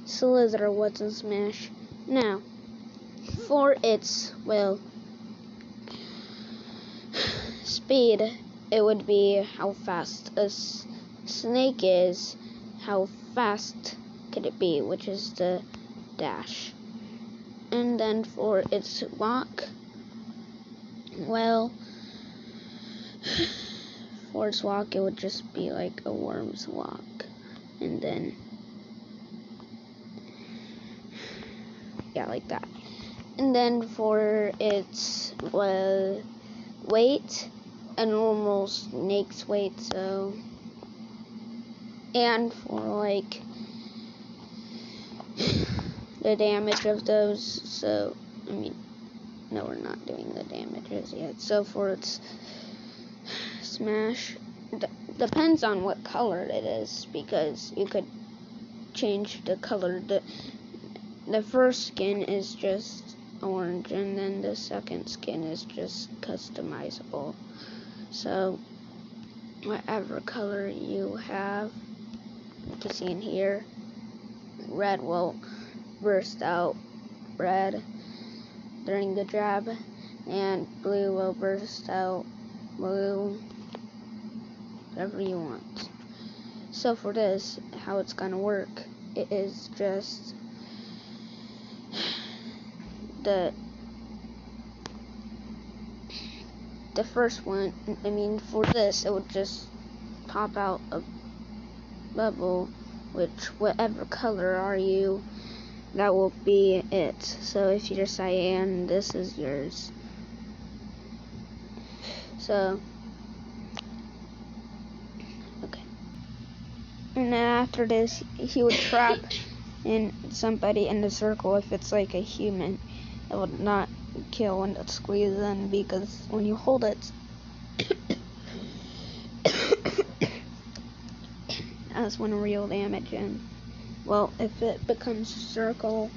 slither wasn't smash. Now, for its, well, speed, it would be how fast a snake is, how fast could it be, which is the dash. And then for its walk, well, for its walk, it would just be like a worm's walk. And then, yeah, like that. And then for its, well, weight, a normal snake's weight, so, and for like the damage of those, so, I mean, no, we're not doing the damages yet. So for its smash, depends on what color it is, because you could change the color. The first skin is just orange, and then the second skin is just customizable. So whatever color you have, you can see in here, red will burst out red during the jab, and blue will burst out blue, whatever you want. So for this, how it's gonna work, it is just the first one, I mean, for this, it would just pop out a bubble, which whatever color are you, that will be it. So if you're cyan, this is yours. So, okay. And then after this, he would trap in somebody in the circle. If it's like a human, it would not kill when it squeezes in, because when you hold it, that's when real damage in. Well, if it becomes a circle,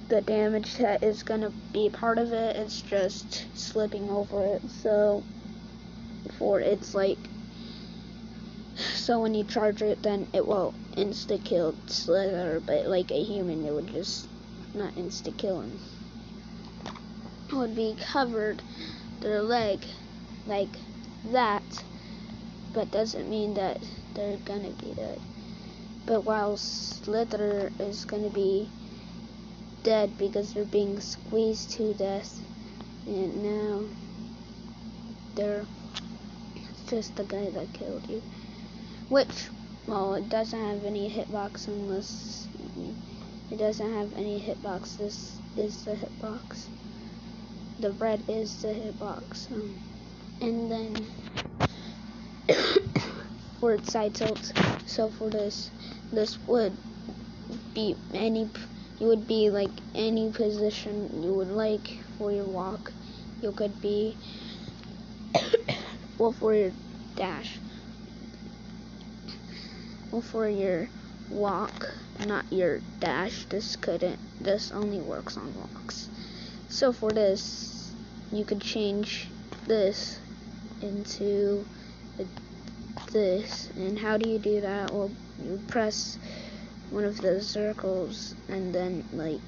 the damage that is gonna be part of it is just slipping over it. So for it's like, so when you charge it, then it will insta kill slither, but like a human, it would just not insta kill him. It would be covered their leg like that, but doesn't mean that they're gonna be dead. But while slither is gonna be dead because they're being squeezed to death, and now it's just the guy that killed you. Which, well, it doesn't have any hitbox unless, it doesn't have any hitbox. This is the hitbox. The red is the hitbox. And then for its side tilt, so for this would be you would be like any position you would like for your walk. You could be, well, for your dash. Well, for your walk, not your dash, this only works on walks. So for this, you could change this into this. And how do you do that? Well, you press one of the circles, and then, like,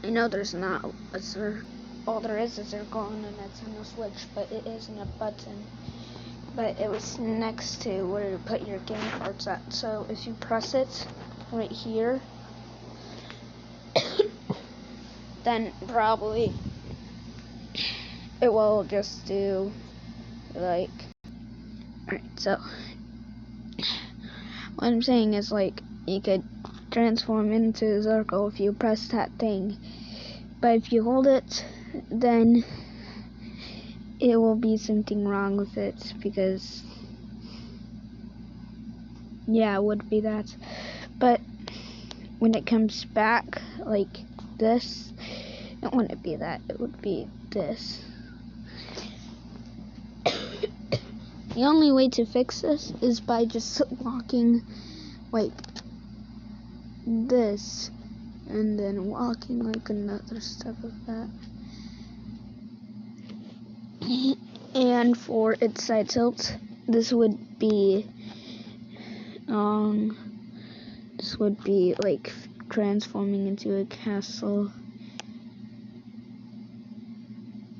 I know there's not a circle. Oh, there is a circle, and then it's on the switch, but it isn't a button. But it was next to where you put your game cards at. So if you press it right here, then probably it will just do like, alright, so what I'm saying is, like, you could transform into a circle if you press that thing, but if you hold it, then it will be something wrong with it, because, yeah, it would be that. But when it comes back like this, it wouldn't be that, it would be this. The only way to fix this is by just walking like this, and then walking like another step of that. And for its side tilt, this would be song. This would be like transforming into a castle.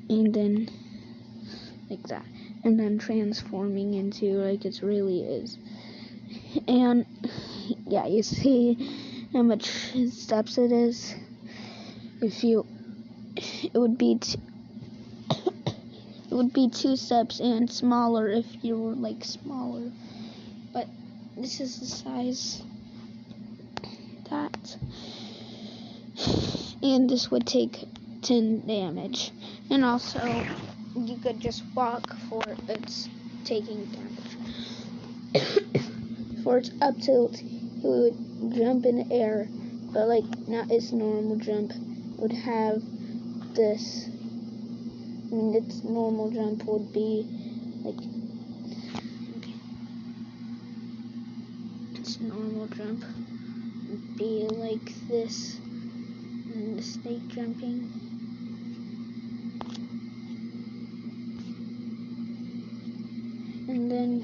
And then like that. And then transforming into like it really is. And yeah, you see how much steps it is. It would be it would be 2 steps and smaller if you were like smaller. But this is the size that. And this would take 10 damage. And also you could just walk for its taking damage. For its up tilt, it would jump in the air, but like not its normal jump. It would have this. I mean, its normal jump would be like. Okay. Its normal jump would be like this, and the snake jumping. And then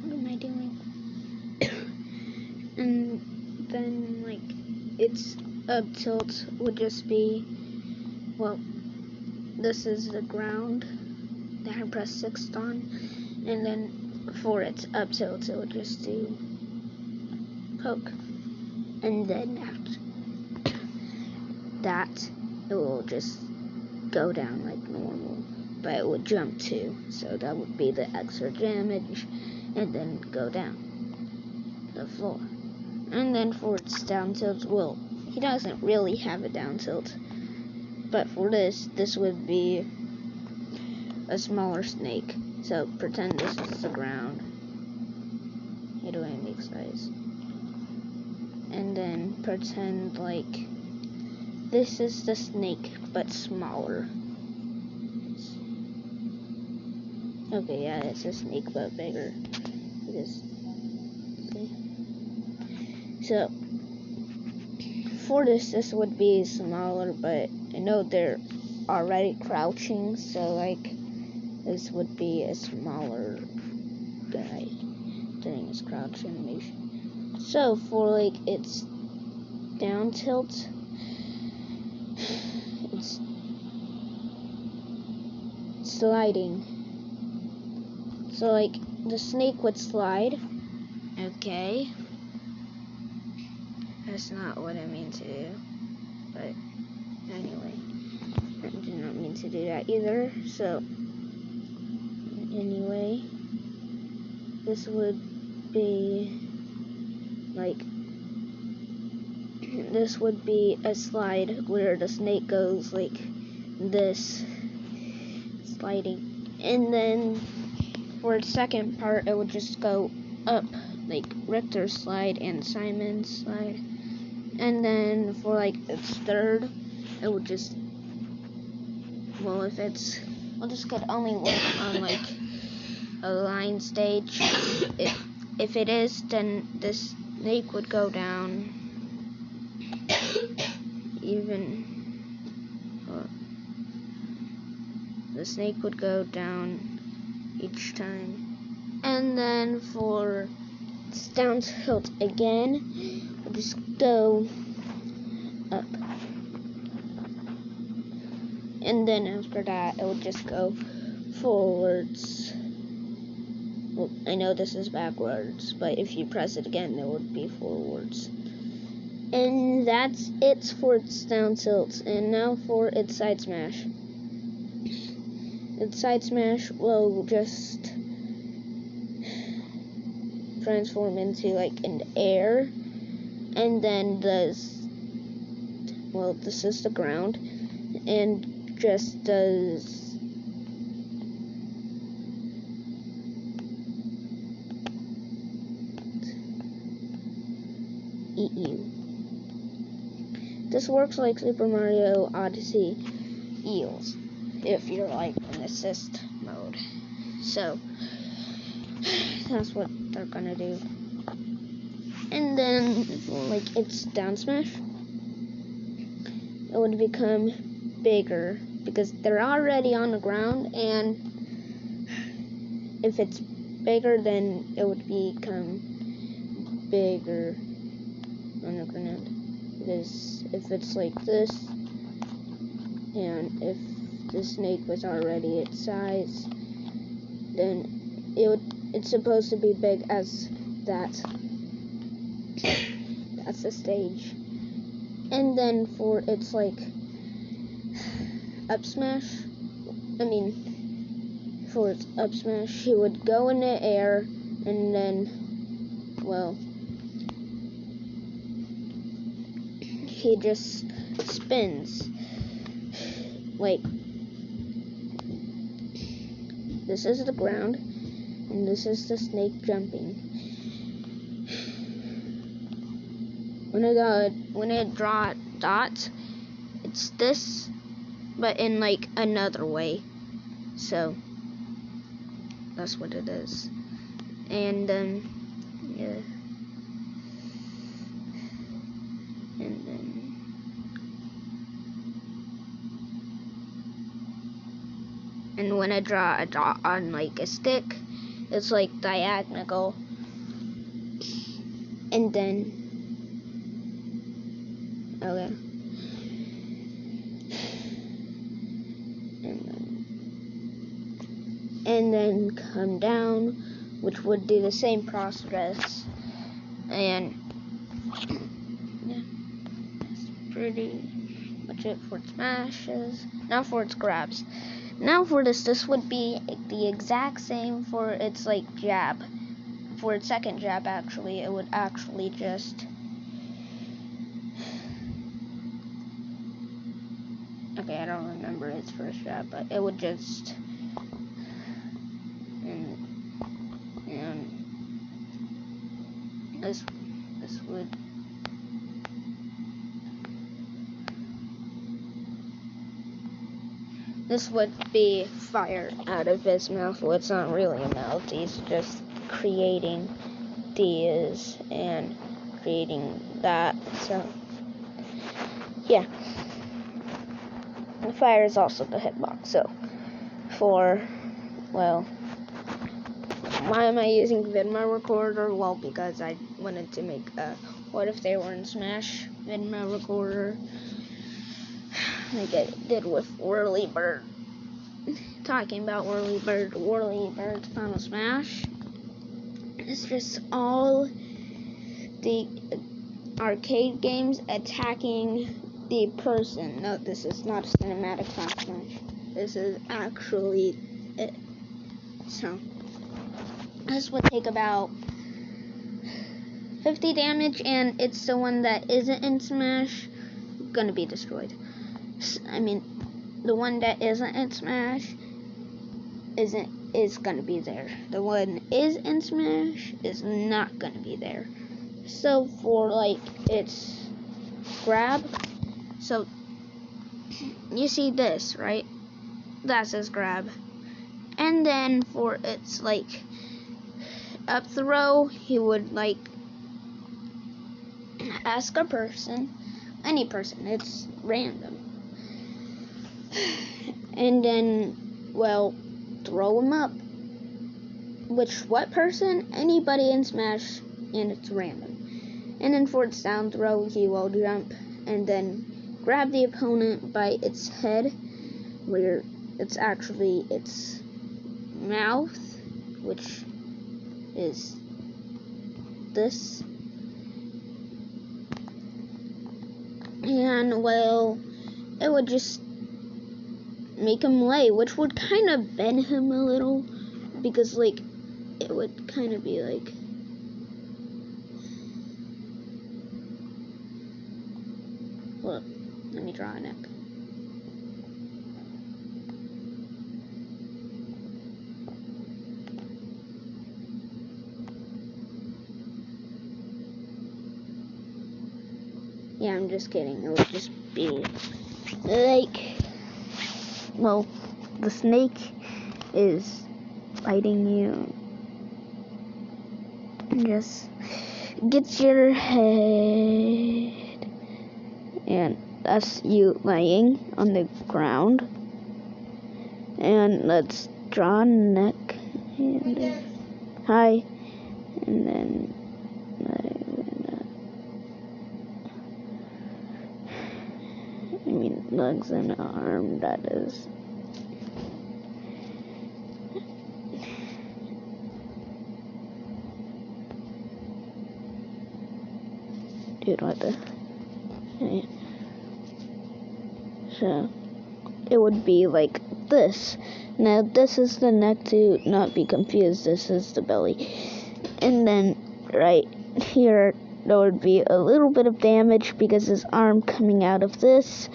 what am I doing? And then like its up tilt would just be, well, this is the ground that I press 6 on, and then for its up tilt it would just do poke, and then after that it will just go down like normal, but it would jump too, so that would be the extra damage, and then go down the floor. And then for its down tilt, well, he doesn't really have a down tilt, but for this would be a smaller snake. So pretend this is the ground. How do I make size? And then pretend like this is the snake, but smaller. Okay, yeah, it's a snake, but bigger. So for this would be smaller, but I know they're already crouching, so like this would be a smaller guy during his crouch animation. So for like its down tilt, it's sliding. So like the snake would slide. Okay. That's not what I mean to do. But anyway, I did not mean to do that either. So anyway, this would be like, this would be a slide where the snake goes like this, sliding. And then for its second part, it would just go up, like Richter's slide and Simon's slide. And then for like its third, it would just, well, if it's, well, this could only work on like a line stage. If it is, then this snake would go down even, the snake would go down each time. And then for its down tilt again, we'll just go up. And then after that, it would just go forwards. Well, I know this is backwards, but if you press it again, it would be forwards. And that's it for its down tilt. And now for its side smash. Its side smash will just transform into like an air, and then this is the ground, and just does eat you. This works like Super Mario Odyssey eels if you're like in assist mode. So that's what they're gonna do. And then like its down smash, it would become bigger because they're already on the ground, and if it's bigger, then it would become bigger on the ground. Because if it's like this, and if the snake was already its size, then it's supposed to be big as that. That's the stage. And then for its like up smash, for its up smash, he would go in the air and then, well, he just spins. Like, this is the ground, and this is the snake jumping. When it draw dots, it's this, but in like another way. So that's what it is. And yeah. And then when I draw a dot on like a stick, it's like diagonal. And then okay. And then come down, which would do the same process. And yeah, that's pretty much it for its smashes. Now for its grabs. Now for this would be the exact same for its like jab. For its second jab, actually, it would actually just okay, I don't remember its first jab, but it would just and this would be fire out of his mouth. Well, it's not really a mouth, he's just creating these and creating that. So yeah, the fire is also the hitbox. So why am I using Vidma recorder? Well, because I wanted to make a what if they were in Smash Vidma recorder, like I did with Whirlybird. Talking about Whirlybird's Final Smash. It's just all the arcade games attacking the person. No, this is not a cinematic Final Smash. This is actually it. So this would take about 50 damage, and it's the one that isn't in Smash gonna be destroyed. The one that isn't in Smash is gonna be there. The one is in Smash is not gonna be there. So for like its grab, so you see this, right? That's his grab. And then for its like up throw, he would like ask a person, any person, it's random. And then, well, throw him up. What person? Anybody in Smash, and it's random. And then for its down throw, he will jump and then grab the opponent by its head, where it's actually its mouth, which is this. And, well, it would just make him lay, which would kind of bend him a little, because like it would kind of be like look, let me draw a neck. Yeah, I'm just kidding. It would just be like, well, the snake is biting you and just gets your head, and that's you laying on the ground. And let's draw a neck, and then hi, and then legs and arm, that is. Dude, what the? Okay. So, it would be like this. Now, this is the neck, to not be confused. This is the belly. And then, right here, there would be a little bit of damage because his arm coming out of this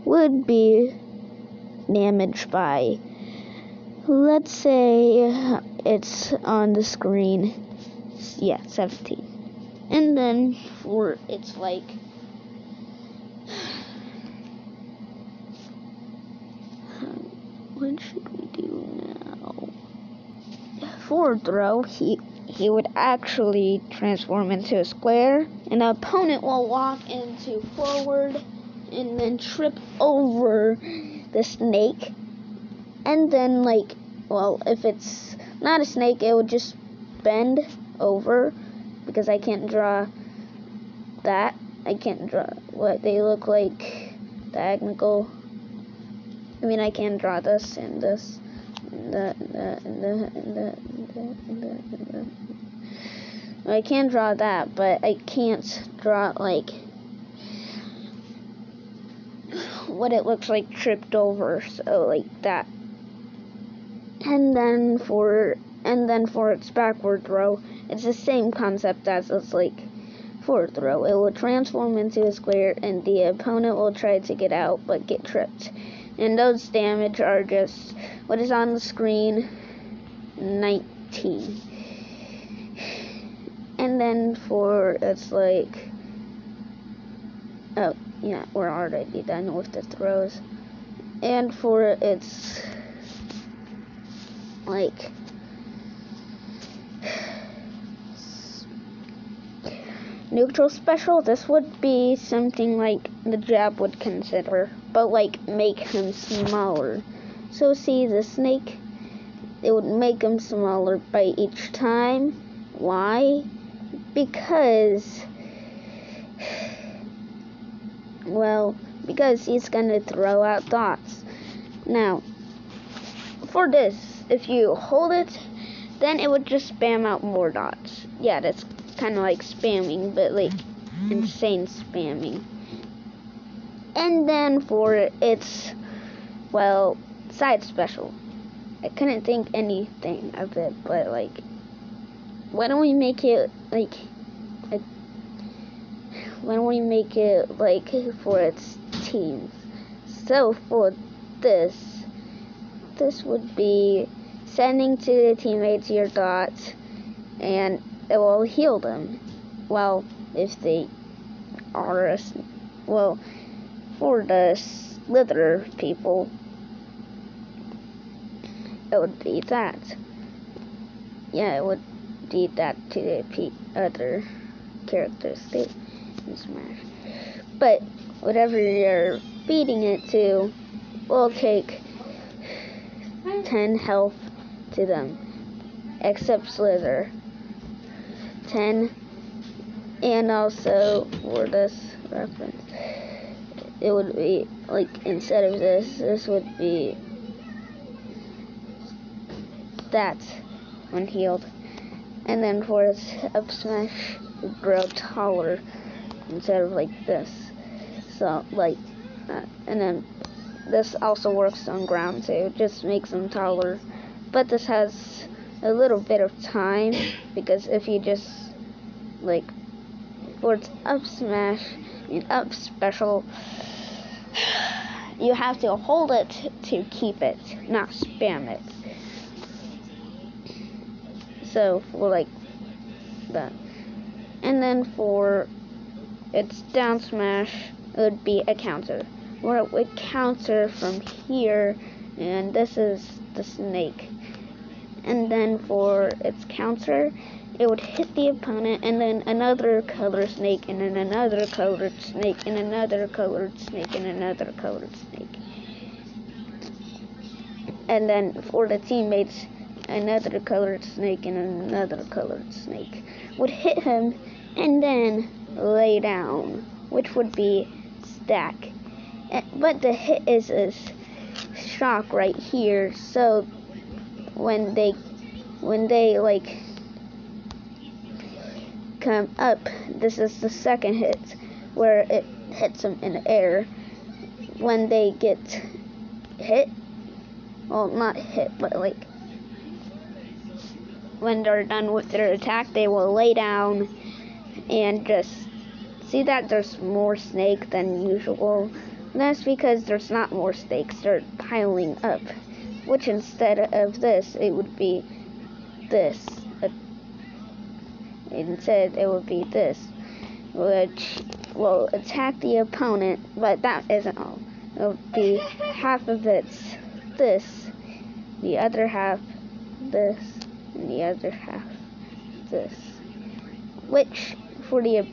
would be damaged by, let's say, it's on the screen. Yeah, 17. And then for it's like what should we do now? Forward throw, he would actually transform into a square, and the opponent will walk into forward and then trip over the snake, and then if it's not a snake, it would just bend over, because I can't draw that. I can't draw what they look like diagonal. I can draw this and this. I can draw that, but I can't draw what it looks like tripped over, so like that. And then for its backward throw, it's the same concept as its forward throw. It will transform into a square, and the opponent will try to get out but get tripped. And those damage are just what is on the screen, 19. And then for it's oh yeah, we're already done with the throws. And for its neutral special, this would be something like the jab would consider, but make him smaller. So see the snake, it would make him smaller by each time. Why? Because he's gonna throw out dots. Now for this, if you hold it, then it would just spam out more dots. Yeah, that's kind of like spamming, but insane spamming. And then for its side special, I couldn't think anything of it, but why don't we make it for its teams? So for this would be sending to the teammates your dots, and it will heal them. Well, if they are for the slither people, it would be that. Yeah, it would be that to the other characters in Smash. But whatever you're feeding it to will take 10 health to them, except slither. 10. And also for this reference, it would be instead of this would be that when healed. And then for its up smash, it would grow taller instead of this. So and then this also works on ground too, it just makes them taller. But this has a little bit of time, because if you just for its up smash and up special, you have to hold it to keep it, not spam it. So for that. And then for its down smash, it would be a counter, where it would counter from here, and this is the snake. And then for its counter, it would hit the opponent, and then another colored snake, and then another colored snake, and another colored snake, and another colored snake. And then for the teammates, another colored snake and another colored snake would hit him and then lay down, which would be stack. But the hit is a shock right here, so when they like come up, this is the second hit where it hits them in the air. When they get hit, well, not hit, but like when they're done with their attack, they will lay down and just see that there's more snake than usual. That's because there's not more snakes, they're piling up, which instead of this, it would be this. Instead, it would be this, which will attack the opponent, but that isn't all. It would be half of it's this, the other half this, and the other half this, which for the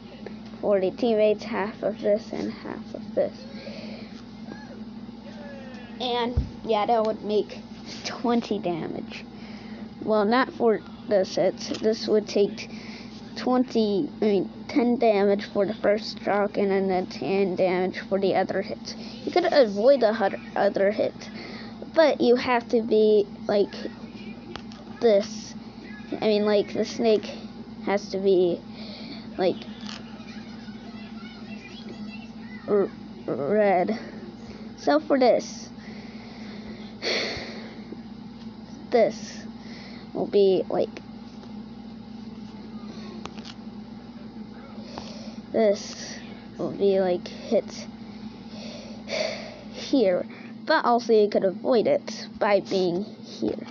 teammates, half of this and half of this. And yeah, that would make 20 damage. Well, not for this hits. This would take 10 damage for the first shock and then 10 damage for the other hit. You could avoid the other hit, but you have to be like this. Like the snake has to be like red. So for this will be like hit here, but also you could avoid it by being here.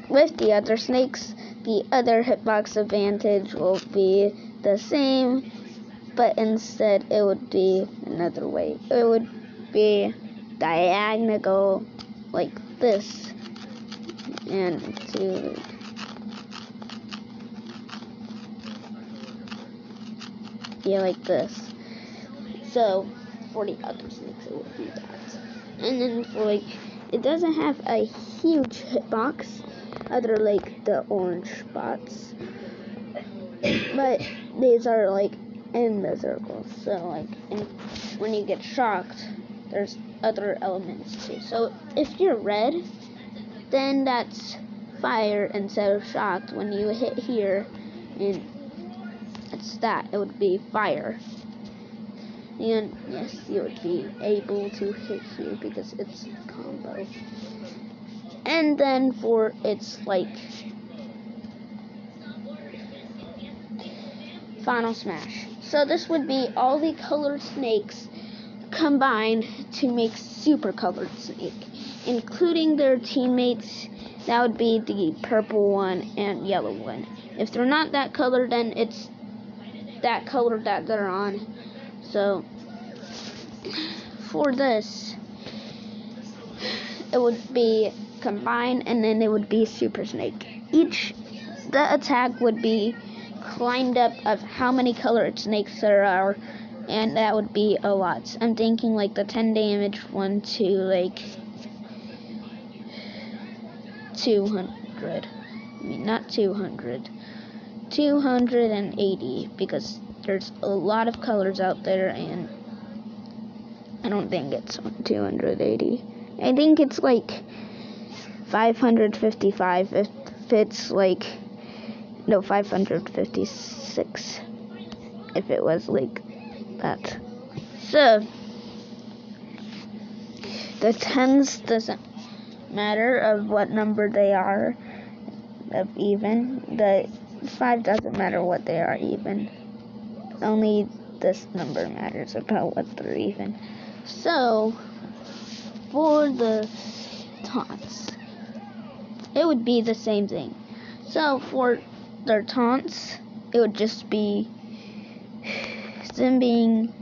With the other snakes, the other hitbox advantage will be the same, but instead it would be another way. It would be diagonal like this, and to like this. So for the other snakes it would be that. And then for it doesn't have a huge hitbox other like the orange spots, but these are in the circle, so when you get shocked there's other elements too. So if you're red, then that's fire instead of shocked. When you hit here, and it would be fire. And yes, you would be able to hit here because it's a combo. And then for its final smash. So this would be all the colored snakes combined to make super colored snake, including their teammates. That would be the purple one and yellow one. If they're not that color, then it's that color that they're on. So for this, it would be combined, and then it would be super snake. The attack would be climbed up of how many colored snakes there are, and that would be a lot. I'm thinking the 10 damage one to 200. Not 200. 280, because there's a lot of colors out there, and I don't think it's 280. I think it's 555 if it's 556 if it was that. So the tens doesn't matter of what number they are of even. The 5 doesn't matter what they are even. Only this number matters about what they're even. So for the taunts, it would be the same thing. So for their taunts, it would just be them being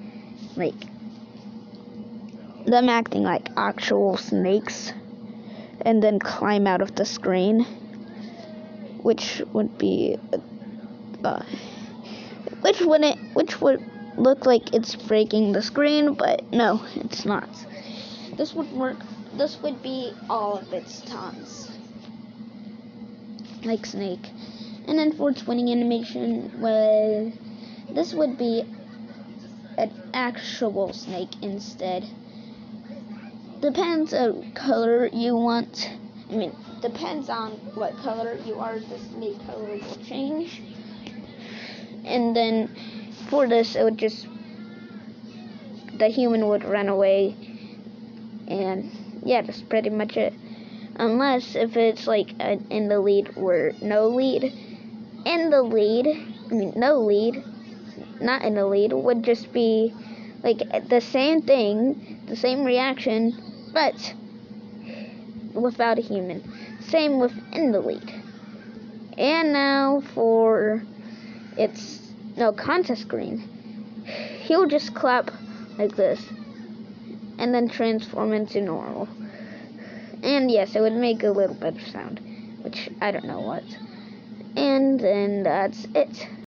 them acting like actual snakes and then climb out of the screen, which would be which would look like it's breaking the screen, but no, it's not. This would work. This would be all of its taunts. like snake. And then for twinning animation, well, this would be an actual snake instead. Depends on color you want. Depends on what color you are, the snake color will change. And then for this, it would just, the human would run away. And yeah, that's pretty much it. Unless if it's like in the lead or no lead. No lead, not in the lead, would just be like the same thing, the same reaction, but without a human. Same with in the lead. And now for its contest screen. He'll just clap like this and then transform into normal. And yes, it would make a little bit of sound, which I don't know what. And then that's it.